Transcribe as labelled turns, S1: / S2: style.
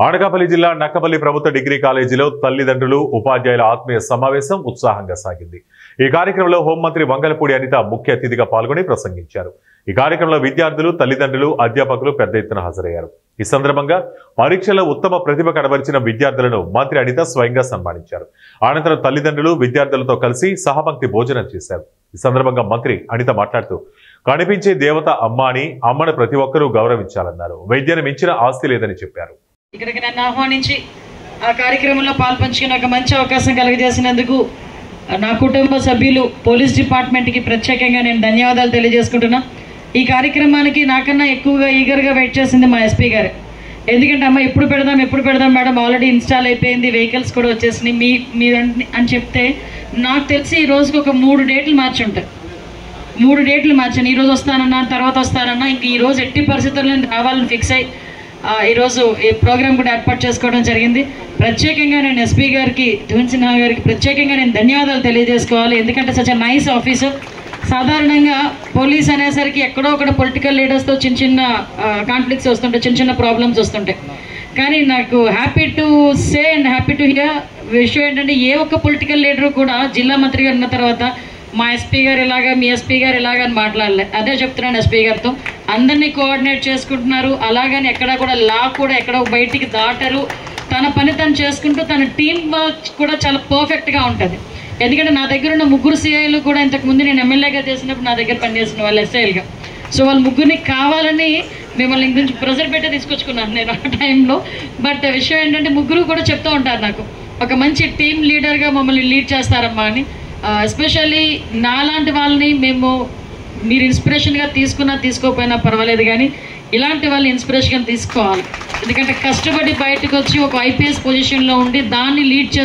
S1: అనకాపల్లి జిల్లా నక్కపల్లి ప్రభుత్వ డిగ్రీ కాలేజీలో తల్లిదండ్రులు ఉపాధ్యాయుల ఆత్మీయ సమావేశం ఉత్సాహంగా సాగింది. ఈ కార్యక్రమంలో హోంమంత్రి వంగలపూడి అనిత ముఖ్య అతిథిగా పాల్గొని ప్రసంగించారు. ఈ కార్యక్రమంలో విద్యార్థులు, తల్లిదండ్రులు, అధ్యాపకులు పెద్ద ఎత్తున హాజరయ్యారు. ఈ సందర్భంగా పరీక్షలో ఉత్తమ ప్రతిభ కనబరిచిన విద్యార్థులను మంత్రి అనిత స్వయంగా సన్మానించారు. అనంతరం తల్లిదండ్రులు విద్యార్థులతో కలిసి సహపంక్తి భోజనం చేశారు. ఈ సందర్భంగా మంత్రి అనిత మాట్లాడుతూ కనిపించే దేవత అమ్మ అని, అమ్మను ప్రతి ఒక్కరూ గౌరవించాలన్నారు. వైద్యాన్ని మించిన ఆస్తి లేదని చెప్పారు.
S2: ఇక్కడికి నన్ను ఆహ్వానించి ఆ కార్యక్రమంలో పాల్పంచుకుని ఒక మంచి అవకాశం కలుగజేసినందుకు నా కుటుంబ సభ్యులు, పోలీస్ డిపార్ట్మెంట్కి ప్రత్యేకంగా నేను ధన్యవాదాలు తెలియజేసుకుంటున్నా. ఈ కార్యక్రమానికి నాకన్నా ఎక్కువగా ఈగర్గా వెయిట్ చేసింది మా ఎస్పీ గారు. ఎందుకంటే అమ్మ ఎప్పుడు పెడదాం మేడం, ఆల్రెడీ ఇన్స్టాల్ అయిపోయింది, వెహికల్స్ కూడా వచ్చేసినాయి మీ అని చెప్తే నాకు తెలిసి ఈ రోజుకి ఒక 3 డేట్లు మార్చి ఉంటాయి. 3 డేట్లు మార్చాను. ఈరోజు వస్తానన్నా, తర్వాత వస్తానన్నా, ఇంక ఈరోజు ఎట్టి పరిస్థితుల్లో రావాలని ఫిక్స్ అయ్యి ఈరోజు ఈ ప్రోగ్రామ్ కూడా ఏర్పాటు చేసుకోవడం జరిగింది. ప్రత్యేకంగా నేను ఎస్పీ గారికి, ధ్రువన్ సిన్హా గారికి ప్రత్యేకంగా నేను ధన్యవాదాలు తెలియజేసుకోవాలి. ఎందుకంటే సచ్ నైస్ ఆఫీసర్. సాధారణంగా పోలీస్ అనేసరికి ఎక్కడో ఒకటి పొలిటికల్ లీడర్స్తో చిన్న కాన్ఫ్లిక్ట్స్ వస్తుంటాయి, చిన్న ప్రాబ్లమ్స్ వస్తుంటాయి. కానీ నాకు happy to say and happy to hear విషయం ఏంటంటే ఏ ఒక్క పొలిటికల్ లీడర్ కూడా జిల్లా మంత్రి గారు ఉన్న తర్వాత మా ఎస్పీ గారు ఇలాగా, మీ ఎస్పీ గారు ఇలాగా అని మాట్లాడలే. అదే చెప్తున్నాను ఎస్పీ గారితో. అందరినీ కోఆర్డినేట్ చేసుకుంటున్నారు. అలాగని ఎక్కడా కూడా లా కూడా ఎక్కడో బయటికి దాటరు. తన పని తను చేసుకుంటూ తన టీం వర్క్ కూడా చాలా పర్ఫెక్ట్గా ఉంటుంది. ఎందుకంటే నా దగ్గర ఉన్న 3 సిఐలు కూడా ఇంతకుముందు నేను ఎమ్మెల్యేగా చేసినప్పుడు నా దగ్గర పనిచేసిన వాళ్ళు ఎస్ఐలుగా. సో వాళ్ళు 3 కావాలని మిమ్మల్ని గురించి ప్రెజర్ పెట్టే తీసుకొచ్చుకున్నాను నేను ఆ టైంలో. బట్ విషయం ఏంటంటే 3 కూడా చెప్తూ ఉంటారు నాకు, ఒక మంచి టీం లీడర్గా మమ్మల్ని లీడ్ చేస్తారమ్మా అని. ఎస్పెషల్లీ నాలాంటి వాళ్ళని మీరు ఇన్స్పిరేషన్గా తీసుకున్నా తీసుకోకపోయినా పర్వాలేదు, కానీ ఇలాంటి వాళ్ళని ఇన్స్పిరేషన్గా తీసుకోవాలి. ఎందుకంటే కష్టపడి బయటకు వచ్చి ఒక ఐపీఎస్ పొజిషన్లో ఉండి దాన్ని లీడ్